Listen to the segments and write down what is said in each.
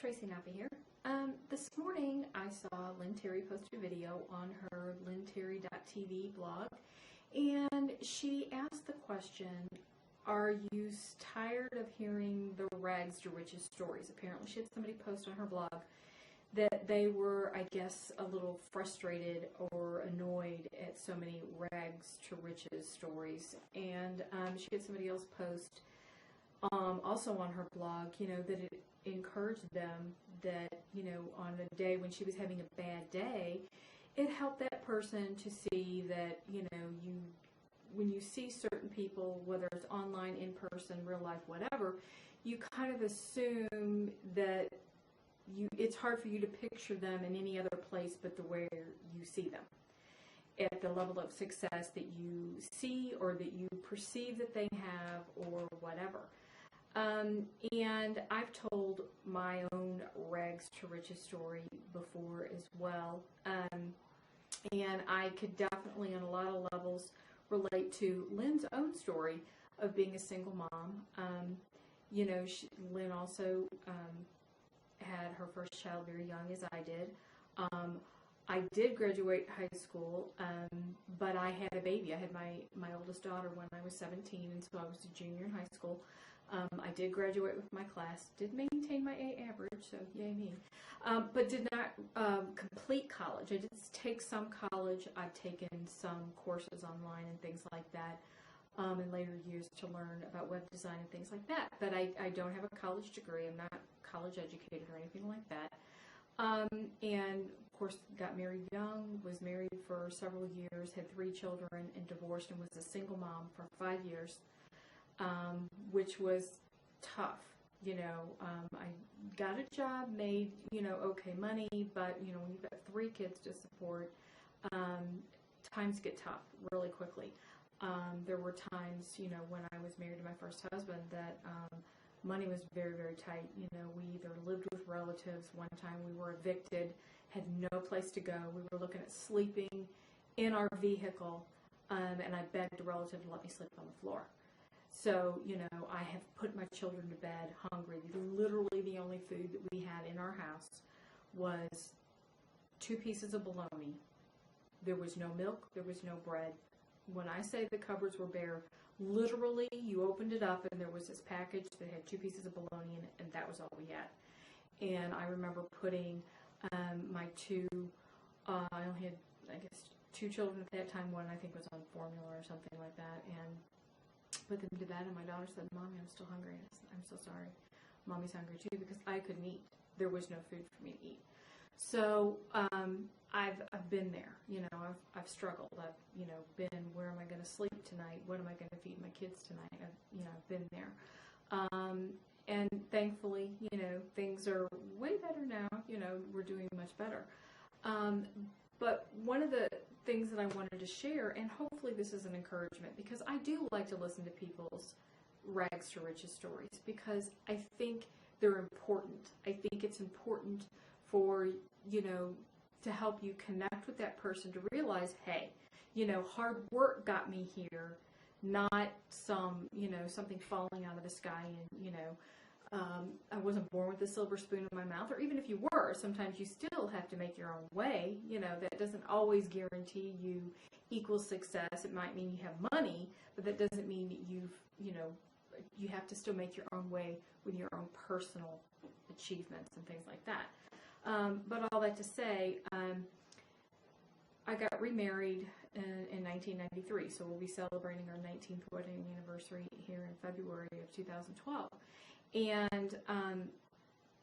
Traci Knoppe here. This morning I saw Lynn Terry post a video on her lynnterry.tv blog, and she asked the question, are you tired of hearing the rags to riches stories? Apparently she had somebody post on her blog that they were, I guess, a little frustrated or annoyed at so many rags to riches stories. And she had somebody else post also on her blog, that it encouraged them that, on a day when she was having a bad day, it helped that person to see that, when you see certain people, whether it's online, in person, real life, whatever, you kind of assume that it's hard for you to picture them in any other place but the way you see them, at the level of success that you see or that you perceive that they have or whatever. And I've told my own rags to riches story before as well, and I could definitely on a lot of levels relate to Lynn's own story of being a single mom. Lynn also had her first child very young, as I did. I did graduate high school, but I had a baby. I had my oldest daughter when I was 17, and so I was a junior in high school. I did graduate with my class, did maintain my A average, so yay me, but did not complete college. I did take some college. I've taken some courses online and things like that in later years to learn about web design and things like that, but I don't have a college degree. I'm not college educated or anything like that. And of course got married young, was married for several years, had 3 children, and divorced, and was a single mom for 5 years, which was tough. I got a job, made, okay money, but, when you've got 3 kids to support, times get tough really quickly. There were times, when I was married to my first husband that money was very, very tight. We either lived with relatives. One time we were evicted, had no place to go. We were looking at sleeping in our vehicle, and I begged a relative to let me sleep on the floor. So, I have put my children to bed hungry. Literally the only food that we had in our house was 2 pieces of bologna. There was no milk. There was no bread. When I say the cupboards were bare, literally you opened it up and there was this package that had 2 pieces of bologna in it, and that was all we had. And I remember putting my 2, I only had, I guess, 2 children at that time. One I think was on formula or something like that, and put them to bed, and my daughter said, "Mommy, I'm still hungry." And I said, "I'm so sorry. Mommy's hungry too," because I couldn't eat. There was no food for me to eat. So I've been there. I've struggled. I've been, where am I going to sleep tonight? What am I going to feed my kids tonight? I've been there. And thankfully, things are way better now. We're doing much better. But one of the things that I wanted to share, and hopefully this is an encouragement, because I do like to listen to people's rags to riches stories, because I think they're important. I think it's important for, to help you connect with that person, to realize, hey, hard work got me here, not some, something falling out of the sky, and, I wasn't born with a silver spoon in my mouth. Or even if you were, sometimes you still have to make your own way. That doesn't always guarantee you equal success. It might mean you have money, but that doesn't mean that you have to still make your own way with your own personal achievements and things like that. But all that to say, I got remarried in 1993, so we'll be celebrating our 19th wedding anniversary here in February of 2012. And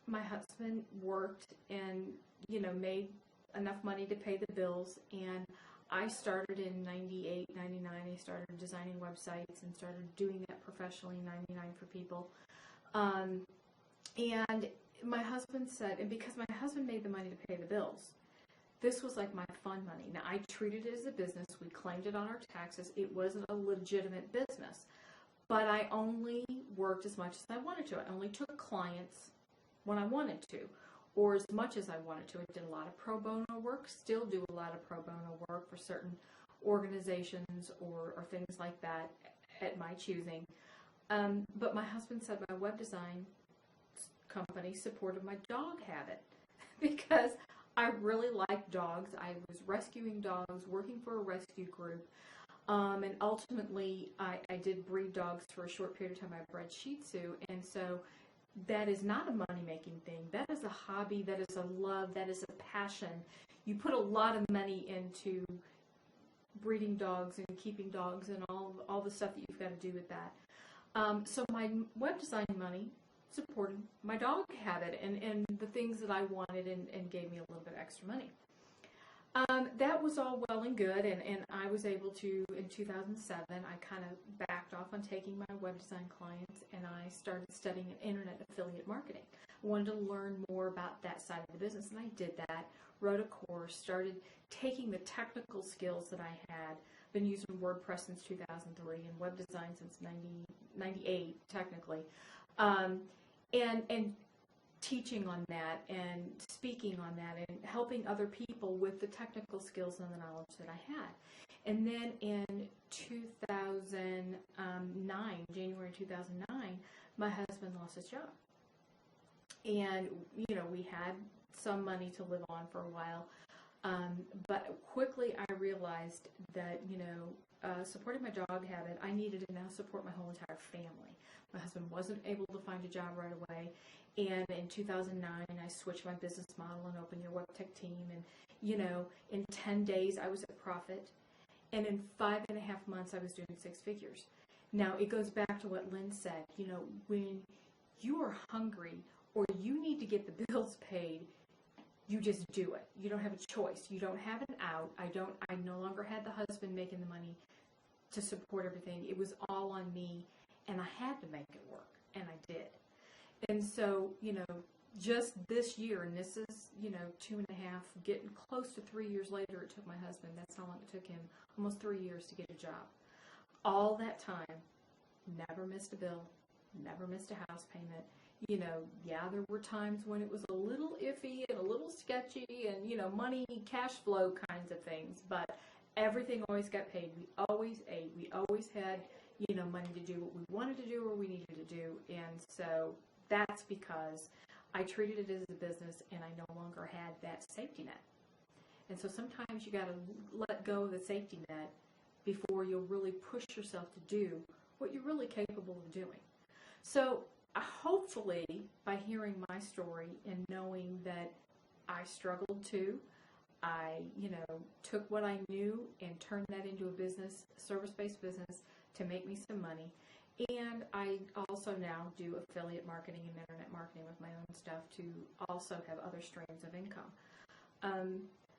my husband worked and, made enough money to pay the bills, and I started in 98, 99. I started designing websites and started doing that professionally in 99 for people. And my husband said, and because my husband made the money to pay the bills, this was like my fun money. Now, I treated it as a business. We claimed it on our taxes. It wasn't a legitimate business. But I only worked as much as I wanted to. I only took clients when I wanted to, or as much as I wanted to. I did a lot of pro bono work, still do a lot of pro bono work for certain organizations or things like that at my choosing. But my husband said my web design company supported my dog habit because I really like dogs. I was rescuing dogs, working for a rescue group, and ultimately I did breed dogs for a short period of time. I bred Shih Tzu, and so that is not a money-making thing. That is a hobby, that is a love, that is a passion. You put a lot of money into breeding dogs and keeping dogs and all the stuff that you've got to do with that. So my web design money supported my dog habit and the things that I wanted and gave me a little bit extra money. That was all well and good, and I was able to, in 2007, I kind of backed off on taking my web design clients, and I started studying internet affiliate marketing. I wanted to learn more about that side of the business, and I did that, wrote a course, started taking the technical skills that I had, been using WordPress since 2003, and web design since 98, technically, and teaching on that and speaking on that and helping other people with the technical skills and the knowledge that I had. And then in 2009, January 2009, my husband lost his job. And, you know, we had some money to live on for a while. But quickly I realized that, you know, supporting my dog habit, I needed to now support my whole entire family. My husband wasn't able to find a job right away. And in 2009, I switched my business model and opened your web tech team. And, you know, in 10 days, I was at profit. And in 5.5 months, I was doing 6 figures. Now, it goes back to what Lynn said. You know, when you are hungry or you need to get the bills paid, you just do it. You don't have a choice. You don't have an out. I no longer had the husband making the money to support everything. It was all on me, and I had to make it work, and I did. And so, you know, just this year, and this is, you know, 2.5, getting close to 3 years later, it took my husband. That's how long it took him, almost 3 years to get a job. All that time, never missed a bill, never missed a house payment. You know, yeah, there were times when it was a little iffy and a little sketchy and, you know, money, cash flow kinds of things, but everything always got paid. We always ate. We always had, you know, money to do what we wanted to do or we needed to do. And so that's because I treated it as a business and I no longer had that safety net. And so sometimes you got to let go of the safety net before you'll really push yourself to do what you're really capable of doing. So hopefully by hearing my story and knowing that I struggled too, I, you know, took what I knew and turned that into a business, service-based business to make me some money. And I also now do affiliate marketing and internet marketing with my own stuff to also have other streams of income.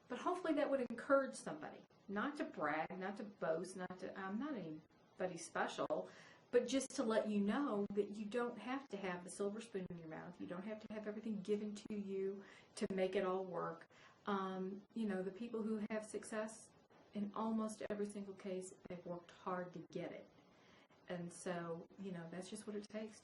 But hopefully that would encourage somebody, not to brag, not to boast, I'm not anybody special, but just to let you know that you don't have to have the silver spoon in your mouth. You don't have to have everything given to you to make it all work. You know, the people who have success, in almost every single case, they've worked hard to get it. And so, you know, that's just what it takes.